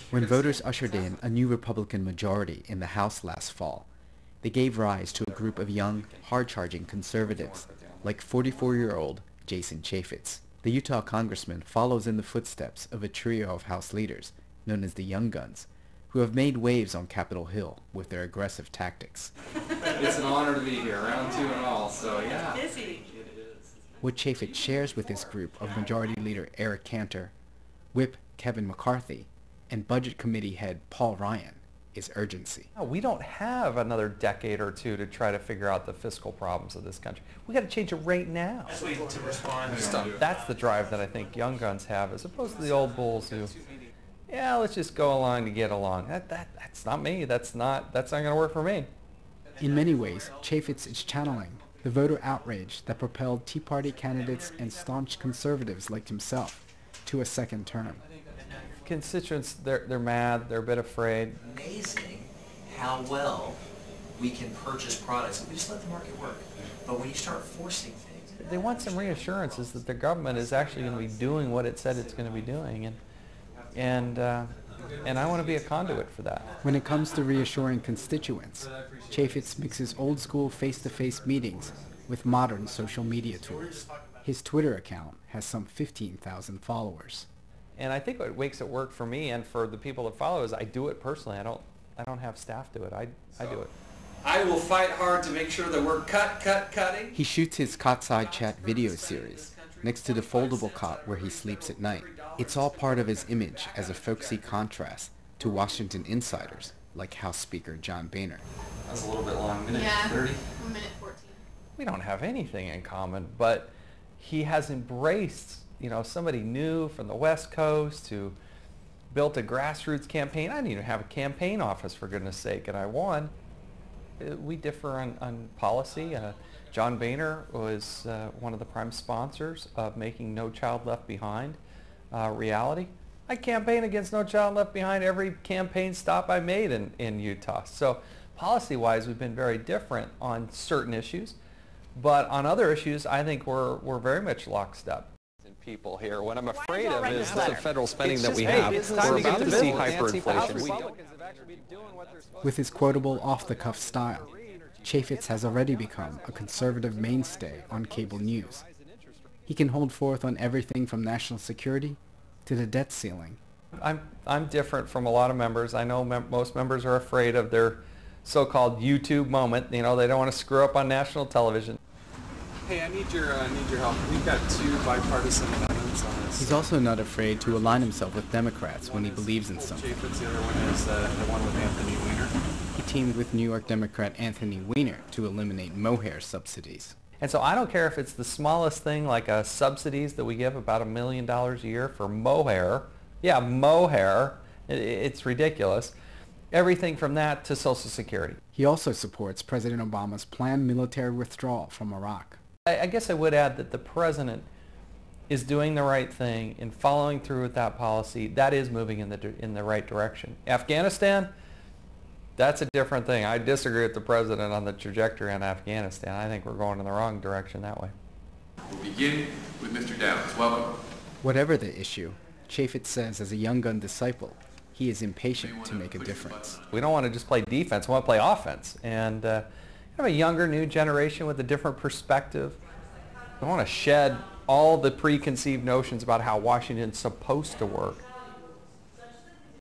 When voters ushered in a new Republican majority in the House last fall, they gave rise to a group of young, hard-charging conservatives, like 44-year-old Jason Chaffetz. The Utah congressman follows in the footsteps of a trio of House leaders, known as the Young Guns, who have made waves on Capitol Hill with their aggressive tactics. It's an honor to be here, round two and all, so yeah. Busy. What Chaffetz shares with this group of Majority Leader Eric Cantor, Whip Kevin McCarthy, and Budget Committee head Paul Ryan is urgency. We don't have another decade or two to try to figure out the fiscal problems of this country. We got to change it right now. To respond. That's the drive that I think Young Guns have, as opposed to the old bulls who, yeah, let's just go along to get along. That's not me. That's not going to work for me. In many ways, Chaffetz is channeling the voter outrage that propelled Tea Party candidates and staunch conservatives like himself to a second term. Constituents, they're mad, they're a bit afraid. Amazing how well we can purchase products if we just let the market work. But when you start forcing things... They want some reassurances that their government is actually going to be doing what it said it's going to be doing. And I want to be a conduit for that. When it comes to reassuring constituents, Chaffetz mixes old-school face-to-face meetings with modern social media tools. His Twitter account has some 15,000 followers. And I think what makes it work for me and for the people that follow is I do it personally. I don't have staff do it. I do it. I will fight hard to make sure that we're cutting. He shoots his Cotside Chat video series next to the foldable cot where he sleeps at night. It's all part of his image as a folksy contrast to Washington insiders like House Speaker John Boehner. That was a little bit long, minute 30. Minute 14. We don't have anything in common, but he has embraced, somebody new from the West Coast who built a grassroots campaign. I didn't even have a campaign office, for goodness sake, and I won. We differ on policy. John Boehner was one of the prime sponsors of making No Child Left Behind reality. I campaigned against No Child Left Behind every campaign stop I made in Utah. So policy-wise, we've been very different on certain issues, but on other issues, I think we're very much lockstep. People here. What I'm afraid of is the federal spending that we have. We're about to see hyperinflation. With his quotable off-the-cuff style, Chaffetz has already become a conservative mainstay on cable news. He can hold forth on everything from national security to the debt ceiling. I'm different from a lot of members. I know most members are afraid of their so-called YouTube moment. They don't want to screw up on national television. Hey, I need your help. We've got two bipartisan amendments on this. He's also not afraid to align himself with Democrats when he believes in something. Chaffetz, the other one is the one with Anthony Weiner. He teamed with New York Democrat Anthony Weiner to eliminate mohair subsidies. And so I don't care if it's the smallest thing, like subsidies that we give about $1 million a year for mohair. Yeah, mohair. It's ridiculous. Everything from that to Social Security. He also supports President Obama's planned military withdrawal from Iraq. I guess I would add that the president is doing the right thing in following through with that policy. That is moving in the right direction. Afghanistan, that's a different thing. I disagree with the president on the trajectory on Afghanistan. I think we're going in the wrong direction that way. We'll begin with Mr. Downs. Welcome. Whatever the issue, Chaffetz says as a Young Gun disciple, he is impatient to make a difference. We don't want to just play defense, we want to play offense. And have a younger, new generation with a different perspective. We want to shed all the preconceived notions about how Washington's supposed to work